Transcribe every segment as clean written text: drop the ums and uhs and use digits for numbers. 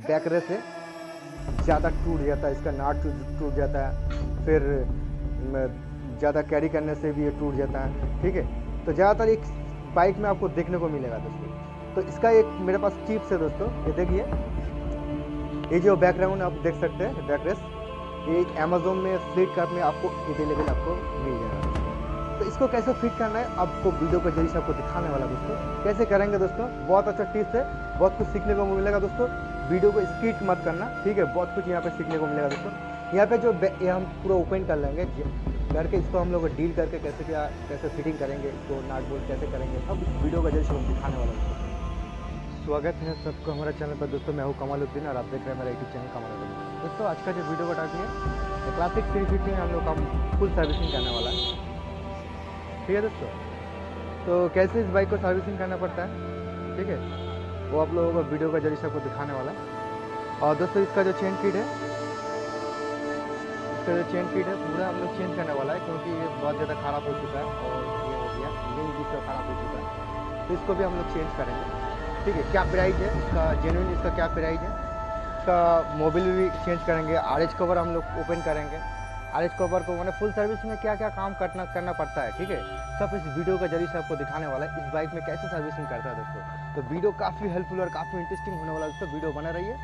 Back race है ज़्यादा टूट जाता है, इसका नाट टूट जाता है, फिर ज़्यादा कैरी करने से भी ये टूट जाता है। ठीक है, तो ज़्यादातर एक बाइक में आपको देखने को मिलेगा दोस्तों। तो इसका एक मेरे पास टिप्स है दोस्तों, ये देखिए, ये जो बैकग्राउंड आप देख सकते हैं बैक रेस, ये अमेजोन में फ्लिपकार्ट में आपको अवेलेबल आपको मिल जाएगा। तो इसको कैसे फिट करना है आपको वीडियो के जरिए से आपको दिखाने वाला दोस्तों। कैसे करेंगे दोस्तों, बहुत अच्छा टिप्स है, बहुत कुछ सीखने को मिलेगा दोस्तों। वीडियो को स्किप मत करना, ठीक है, बहुत कुछ यहाँ पे सीखने को मिलेगा दोस्तों। यहाँ पे जो ये हम पूरा ओपन कर लेंगे करके, इसको हम लोग डील करके कैसे फिटिंग करेंगे, इसको नाट बोल्ट कैसे करेंगे, सब वीडियो का जरिए से हम दिखाने वाला दोस्तों। स्वागत है सबको हमारे चैनल पर दोस्तों। मैं हूँ कमालुद्दीन और आप देख रहे हैं मेरा यूट्यूब चैनल कमालुद्दीन। दोस्तों आज का जो वीडियो का टॉपिक है क्लासिक 350 में हम लोग का फुल सर्विसिंग करने वाला है, ठीक है दोस्तों। तो कैसे इस बाइक को सर्विसिंग करना पड़ता है, ठीक है, वो आप लोगों को वीडियो का जरिए से आपको दिखाने वाला है। और दोस्तों इसका जो चेन किट है, पूरा हम लोग चेंज करने वाला है, क्योंकि ये बहुत ज़्यादा ख़राब हो चुका है और ये हो गया लिंक भी इसका ख़राब हो चुका है, तो इसको भी हम लोग चेंज करेंगे। ठीक है, क्या प्राइस है इसका, जेन्युइन इसका क्या प्राइस है, इसका मोबिल भी चेंज करेंगे। आरएच कवर हम लोग ओपन करेंगे। आरएच कवर को मैंने फुल सर्विस में क्या क्या काम करना पड़ता है, ठीक है, सब इस वीडियो के जरिए से आपको दिखाने वाला है। इस बाइक में कैसे सर्विसिंग करता है दोस्तों। तो वीडियो काफ़ी हेल्पफुल और काफ़ी इंटरेस्टिंग होने वाला है दोस्तों, वीडियो बना रहिए।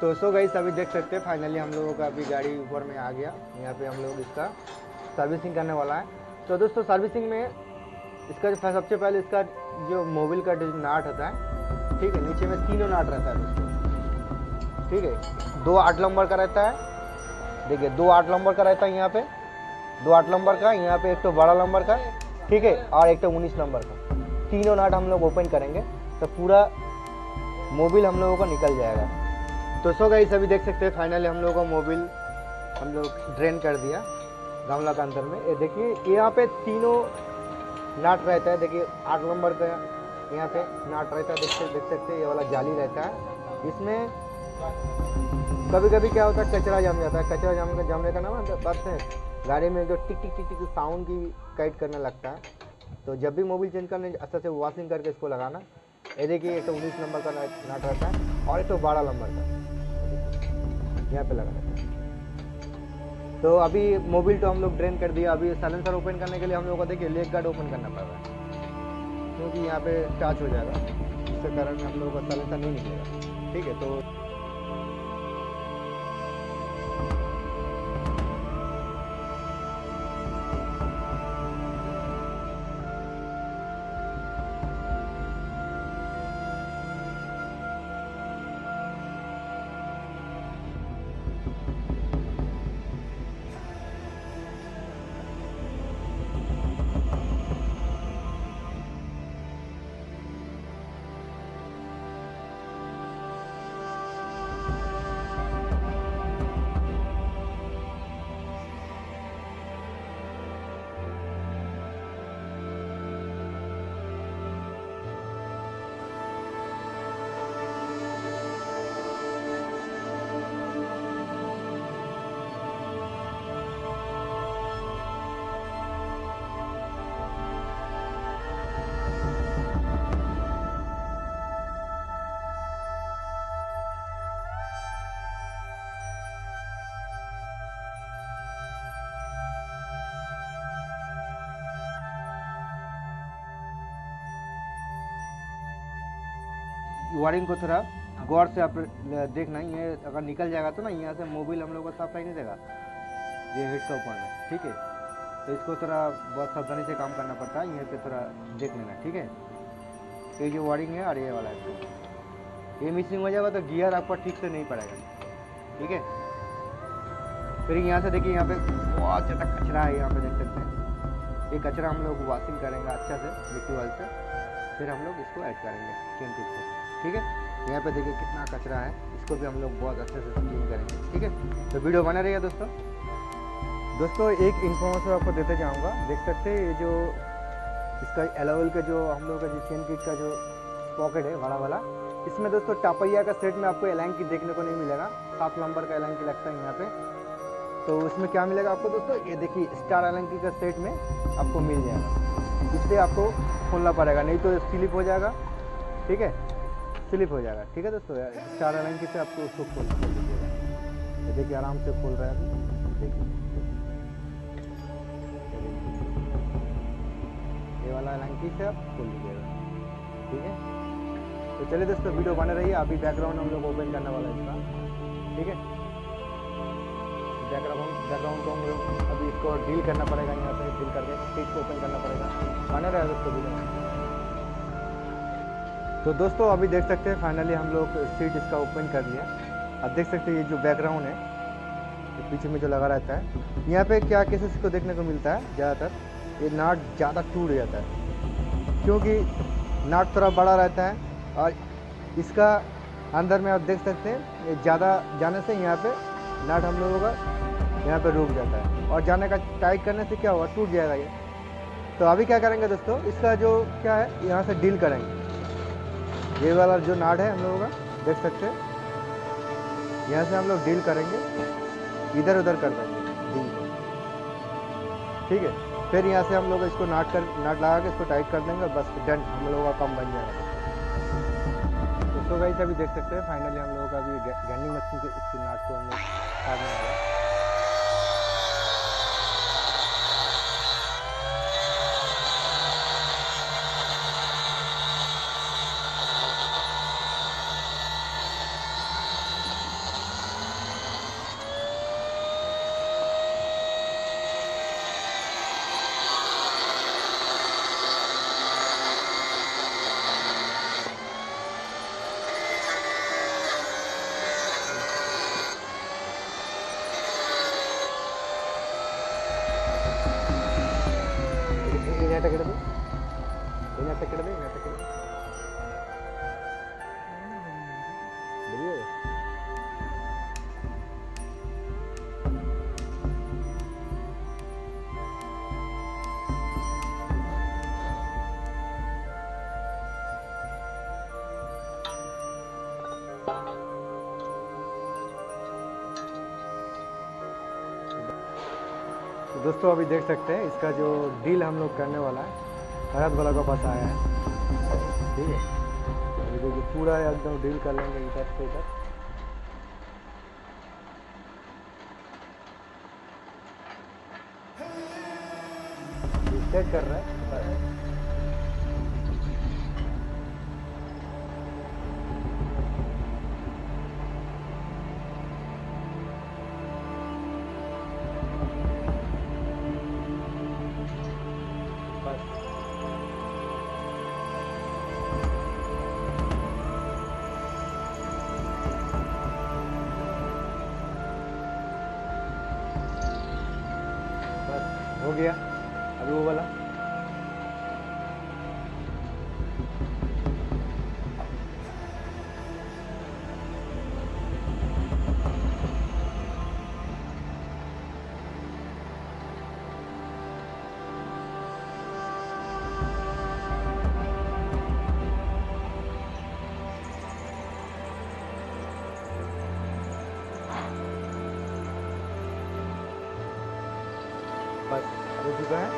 तो सो गाइस अभी देख सकते हैं फाइनली हम लोगों का अभी गाड़ी ऊपर में आ गया। यहाँ पे हम लोग इसका सर्विसिंग करने वाला है। तो दोस्तों सर्विसिंग में इसका सबसे पहले इसका जो मोबिल का जो नाट होता है, ठीक है, नीचे में तीनों नाट रहता है दोस्तों, ठीक है। 2 8 नंबर का रहता है, देखिए 2 8 नंबर का रहता है यहाँ पे, 2 8 नंबर का, यहाँ पे एक तो बड़ा नंबर का, ठीक है, और एक तो 19 नंबर का। तीनों नाट हम लोग ओपन करेंगे तो पूरा मोबिल हम लोगों का निकल जाएगा। तो सो गाइस अभी देख सकते हैं फाइनली हम लोगों का मोबिल हम लोग ड्रेन कर दिया गमला के अंदर में। ये देखिए यहाँ पे तीनों नाट रहता है, देखिए 8 नंबर का यहाँ पे नाट रहता है, देख सकते हैं, ये वाला जाली रहता है। इसमें कभी कभी क्या होता है, कचरा जम जाता है। कचरा जमने का ना बात है, गाड़ी में जो टिक टिक टिक टिक साउंड की काइट करने लगता है। तो जब भी मोबिल चेंज करने अच्छा से वॉशिंग करके इसको लगाना। ये देखिए एक तो 19 नंबर का नाट रहता है और एक तो 12 नंबर का यहाँ पे लगा रहता है। तो अभी मोबिल तो हम लोग ड्रेन कर दिया। अभी साइलेंसर ओपन करने के लिए हम लोग को देखिए लेग गार्ड ओपन करना पड़ रहा है, क्योंकि यहाँ पे टच हो जाएगा, इसके कारण हम लोगों का साइलेंसर नहीं निकलेगा, ठीक है। तो वायरिंग को थोड़ा गौर से आप देखना, ये अगर निकल जाएगा तो ना यहाँ से मोबिल हम लोग को सप्लाई नहीं देगा ये हेड के ऊपर में, ठीक है। तो इसको थोड़ा बहुत सावधानी से काम करना पड़ता है, यहाँ पे थोड़ा देख लेना, ठीक है। ये जो वायरिंग है और ये वाला है, ये मिसिंग हो जाएगा तो गियर आपका ठीक से नहीं पड़ेगा, ठीक है। फिर यहाँ से देखिए, यहाँ पे बहुत ज़्यादा कचरा है, यहाँ पे देख सकते हैं। ये कचरा हम लोग वॉशिंग करेंगे अच्छा से लिक्विड वाल से, फिर हम लोग इसको ऐड करेंगे चेन टिप से, ठीक है। यहाँ पे देखिए कितना कचरा है, इसको भी हम लोग बहुत अच्छे से क्लीन करेंगे, ठीक है। तो वीडियो बना रहिएगा दोस्तों। एक इन्फॉर्मेशन आपको देते जाऊँगा, देख सकते हैं ये जो इसका एलोवेल का जो हम लोग का जो चेन किट का जो पॉकेट है बड़ा वाला, इसमें दोस्तों टापैया का सेट में आपको एलाइन की देखने को नहीं मिलेगा। 7 नंबर का एलाइन की लगता है यहाँ पे, तो उसमें क्या मिलेगा आपको दोस्तों, ये देखिए स्टार एलंकी का सेट में आपको मिल जाएगा। इससे आपको खोलना पड़ेगा, नहीं तो स्लिप हो जाएगा, ठीक है, स्लिप हो जाएगा, ठीक है दोस्तों। स्टार एलंकी से आपको उसको खोल लीजिएगा। ये देखिए आराम से खोल रहा है अभी, देखिए ये वाला एलंकी से आप खोल लीजिएगा, ठीक है। तो चलिए दोस्तों वीडियो बने रहिए। अभी बैकग्राउंड हम लोग ओपन करने वाला है इसका, ठीक है। बैकग्राउंड को हम लोग अभी इसको डील करना पड़ेगा, यहाँ पे डील करके सीट को ओपन करना पड़ेगा, बने रहे दोस्तों वीडियो। तो दोस्तों अभी देख सकते हैं फाइनली हम लोग सीट इसका ओपन कर लिया। अब देख सकते हैं ये जो बैकग्राउंड है पीछे में जो लगा रहता है, यहाँ पे क्या केसेस को देखने को मिलता है, ज़्यादातर ये नाट ज़्यादा टूट जाता है, क्योंकि नाट थोड़ा बड़ा रहता है और इसका अंदर में आप देख सकते हैं ये ज़्यादा जाने से यहाँ पे नाट हम लोगों का यहाँ पे रुक जाता है, और जाने का टाइट करने से क्या होगा, टूट जाएगा ये। तो अभी क्या करेंगे दोस्तों, इसका जो क्या है यहाँ से डील करेंगे। ये वाला जो नाट है हम लोगों का देख सकते हैं, यहाँ से हम लोग डील करेंगे, इधर उधर कर देंगे डील को, ठीक है। फिर यहाँ से हम लोग इसको नाट लगा के इसको टाइट कर देंगे, बस डन, हम लोगों का काम बन जाएगा। तो गाइस अभी देख सकते हैं फाइनली हम लोगों का अभी ग्राइंडिंग मशीन के इसकी नाट को हम लोग काटने वाला है। तो दोस्तों अभी देख सकते हैं इसका जो डील हम लोग करने वाला है, भरत वाला का पास आया है, ठीक है। अभी देखिए पूरा एकदम डील कर लेंगे इधर से इधर, सेट कर रहा है। हो गया अभी वो वाला, बस हो चुका है।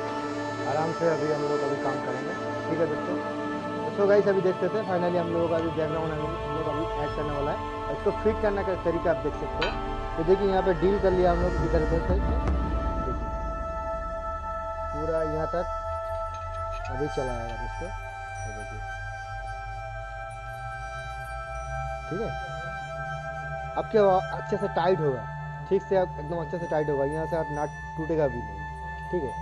आराम से अभी हम लोग अभी काम करेंगे, ठीक है दोस्तों। तो गाइस अभी देखते थे फाइनली हम लोगों का अभी बैकग्राउंड हम लोग अभी ऐड करने वाला है। इसको फिट करने का तरीका आप देख सकते हो। तो देखिए यहाँ पे डील कर लिया हम लोग इधर उधर से, देखिए पूरा यहाँ तक अभी चला आएगा दोस्तों, देखिए ठीक है। अब क्या अच्छे से टाइट होगा, ठीक से अब एकदम अच्छे से टाइट होगा, यहाँ से आप नाट टूटेगा भी नहीं, ठीक है।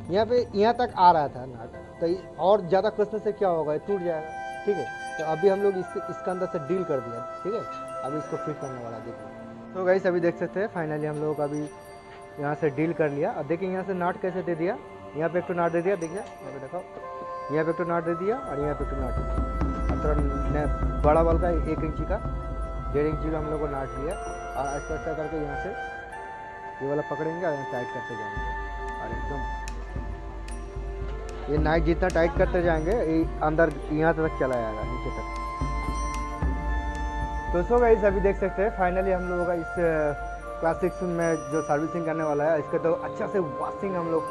यहाँ पे यहाँ तक आ रहा था नाट, तो और ज़्यादा कसने से क्या होगा, टूट जाएगा, ठीक है। तो अभी हम लोग इसके अंदर से डील कर दिया, ठीक है। अभी इसको फिट करने वाला देखिए। तो गाइस अभी देख सकते हैं फाइनली हम लोग अभी यहाँ से डील कर लिया। अब देखिए यहाँ से नाट कैसे दे दिया, यहाँ पे एक तो नाट दे दिया, देखिए यहाँ पे देखो, यहाँ पे एक तो नाट दे दिया और यहाँ पे एक तो नाट दे दिया। अब थोड़ा बड़ा वाल का 1 इंची का 1.5 इंची का हम लोग को नाट लिया, और ऐसा करके यहाँ से ये वाला पकड़ेंगे और टाइट करते जाएंगे, और एकदम ये नाइट जितना टाइट करते जाएंगे अंदर यहाँ तक चला जाएगा, नीचे तक। तो सो गाइस अभी देख सकते हैं फाइनली हम लोगों का इस क्लास 6 में जो सर्विसिंग करने वाला है, इसका तो अच्छा से वॉशिंग हम लोग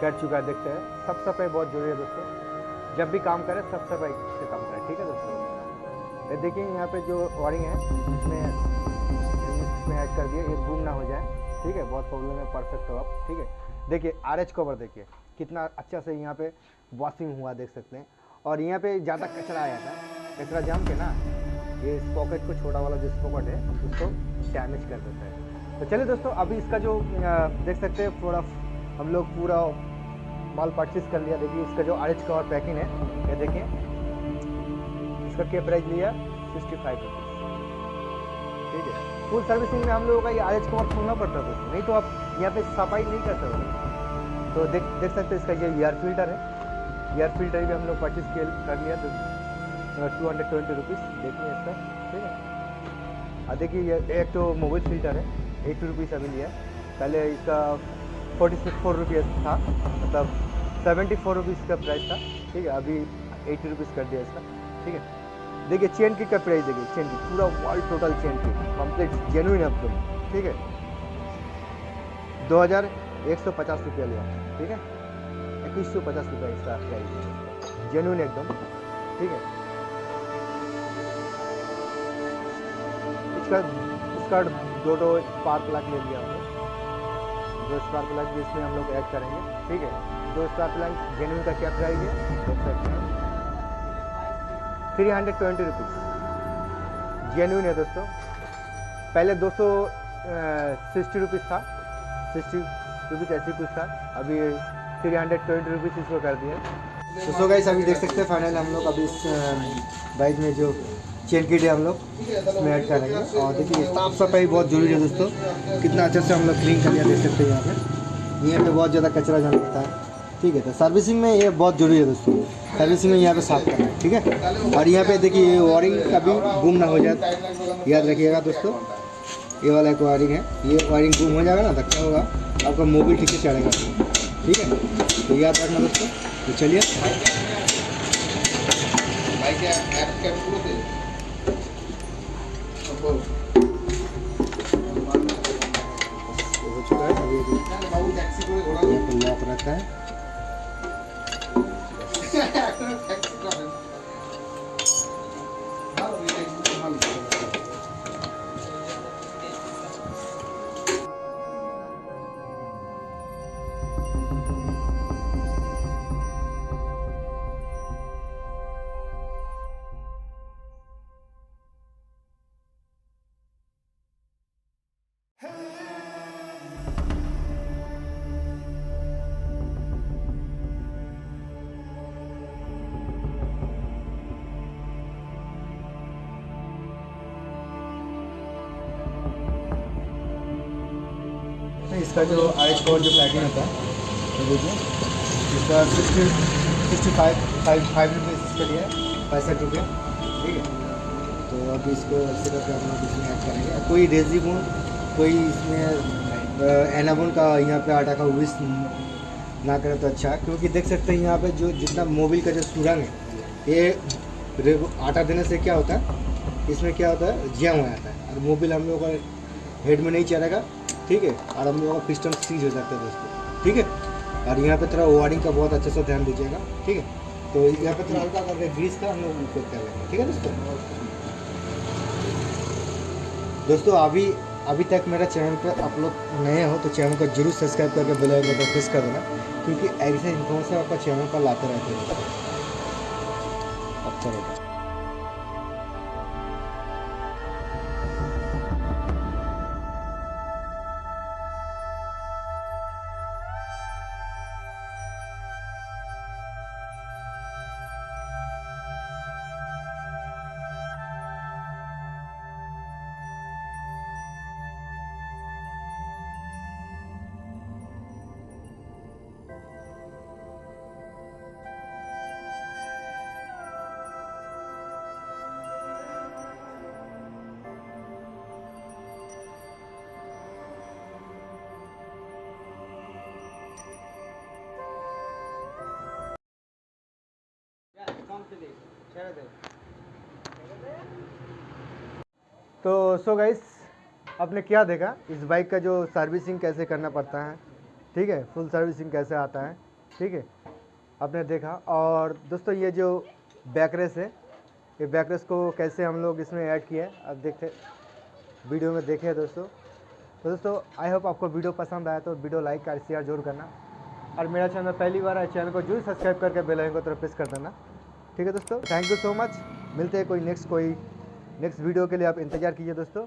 कर चुका है। देखते हैं, साफ सफाई बहुत जरूरी है दोस्तों, जब भी काम करें साफ सफाई से काम करें, ठीक है दोस्तों। ये देखिए यहाँ पे जो वायरिंग है इसमें ऐड कर दिया, ये गुम ना हो जाए, ठीक है। बहुत प्रॉब्लम है, पढ़ सकते हो आप, ठीक है। देखिए RH कवर देखिए कितना अच्छा से यहाँ पे वॉशिंग हुआ, देख सकते हैं। और यहाँ पे ज़्यादा कचरा आया था, कचरा जम के ना ये इस पॉकेट को, छोटा वाला जो पॉकेट है उसको डैमेज कर देता है। तो चलिए दोस्तों, अभी इसका जो देख सकते हैं थोड़ा हम लोग पूरा माल परचेज कर लिया। देखिए इसका जो RH कवर पैकिंग है, ये देखिए इसका क्या प्राइस लिया, 65 रुपीज़, ठीक है। फुल सर्विसिंग में हम लोगों का ये RH कवर खोलना पड़ता है दोस्तों, नहीं तो आप यहाँ पे सफाई नहीं कर सकते। तो देख सकते हैं इसका ये एयर फिल्टर है, एयर फिल्टर भी हम लोग परचेज कर लिया, तो 220 रुपीज़ देखिए इसका, ठीक है। और देखिए ये एक तो मोबाइल फिल्टर है, 80 रुपीज़ अभी लिया, पहले इसका 44 रुपीज़ था, मतलब 74 रुपीज़ का प्राइस था, ठीक है। अभी 80 रुपीज़ कर दिया इसका, ठीक है। देखिए चेन की का प्राइस देखिए, चेन की पूरा वर्ल्ड टोटल चेन की कंप्लीट जेन्युइन एकदम, ठीक है। 2150 रुपया लिया, ठीक है। 2150 रुपया इसका प्राइस, जेन्युइन एकदम, ठीक है। इसका दो स्पार्क प्लग ले लिया हमने, 2 स्पार्क प्लग भी इसमें हम लोग ऐड करेंगे, ठीक है। 2 स्पार्क प्लग जेन्युइन का क्या प्राइस है देख सकते हैं, 320 रुपीज़ जेन्युइन है दोस्तों। पहले 260 रुपीज़ था, 60 रुपीज़ ऐसी कुछ था, अभी 320 रुपीज़ इसको कर दिया। तो सो गाइस अभी देख सकते हैं फाइनल हम लोग अभी इस बाइक में जो चेन किट है हम लोग इसमें ऐड करेंगे। और देखिए साफ सफाई बहुत जरूरी है दोस्तों, कितना अच्छे से हम लोग क्लीन कर लिया, देख सकते हैं यहाँ पे बहुत ज़्यादा कचरा जम जाता है, ठीक है। तो सर्विसिंग में ये बहुत जरूरी है दोस्तों, सर्विसिंग में यहाँ पे साफ करना है, ठीक है। और यहाँ पे देखिए वायरिंग कभी गुम ना हो जाए, याद रखिएगा दोस्तों। ये वाला एक वायरिंग है, ये वायरिंग गुम हो जाएगा ना तो क्या होगा, आपका मोबाइल ठीक से चलेगा, ठीक है। तो याद रखना दोस्तों। तो चलिए हो चुका है, अभी लॉक रहता है। इसका जो RH कवर जो पैकिंग होता है, तो देखिए इसका 65 रुपीज़ इसके लिए 65 रुपये, ठीक है। तो अभी इसको ऐसे करके अपना इसमें ऐड करेंगे। कोई रेजिबुन, कोई इसमें एनाबुन का यहाँ पे आटा का विश ना करें तो अच्छा है, क्योंकि देख सकते हैं यहाँ पे जो जितना मोबिल का जो सुरंग है, ये आटा देने से क्या होता है, इसमें क्या होता है, जैम हो जाता है और मोबिल हम लोग का हेड में नहीं चलेगा, ठीक है। और हम लोगों का पिस्टन सीज हो जाता है दोस्तों, ठीक है। और यहाँ पे थोड़ा वायरिंग का बहुत अच्छे से ध्यान दीजिएगा, ठीक है। तो यहाँ पे थोड़ा हल्का करके ग्रीस का हम लोग उपयोग कर लेंगे, ठीक है दोस्तों। अभी तक मेरा चैनल पर आप लोग नए हो तो चैनल को जरूर सब्सक्राइब करके बेल आइकन को प्रेस कर देना, क्योंकि ऐसे इन्फॉर्मेशन आपका चैनल पर लाते रहते हैं। अच्छा रहेगा। तो सो गाइस आपने क्या देखा इस बाइक का जो सर्विसिंग कैसे करना पड़ता है, ठीक है, फुल सर्विसिंग कैसे आता है, ठीक है, आपने देखा। और दोस्तों ये जो बैकरेस है, ये बैकरेस को कैसे हम लोग इसमें ऐड किए अब देखते वीडियो में देखे दोस्तों। तो दोस्तों आई होप आपको वीडियो पसंद आया तो वीडियो लाइक और शेयर जरूर करना, और मेरा चैनल पहली बार है चैनल को जरूर सब्सक्राइब करके बेल आइकन को तरफ प्रेस कर देना, ठीक है दोस्तों। Thank you so much. मिलते हैं कोई नेक्स्ट वीडियो के लिए, आप इंतज़ार कीजिए दोस्तों।